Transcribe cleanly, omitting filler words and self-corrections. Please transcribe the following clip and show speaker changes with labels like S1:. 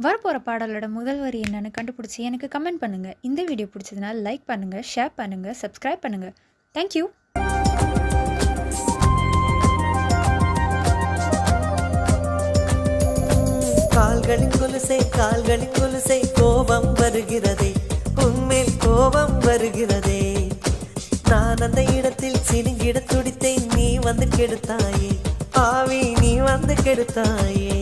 S1: வரப்போகிற பாடலோட முதல் வரி என்னன்னு கண்டுபிடிச்சி எனக்கு கமெண்ட் பண்ணுங்கள். இந்த வீடியோ பிடிச்சதுனா லைக் பண்ணுங்கள், ஷேர் பண்ணுங்கள், சப்ஸ்கிரைப் பண்ணுங்கள். தேங்க்யூ.
S2: கால்களின் கொலுசை கோபம் வருகிறதே, உன்மேல் கோபம் வருகிறதே. நான் அந்த இடத்தில் சினுங்கிட துடித்தேன், நீ வந்து கெடுத்தாயே ஆவி, நீ வந்து கெடுத்தாயே.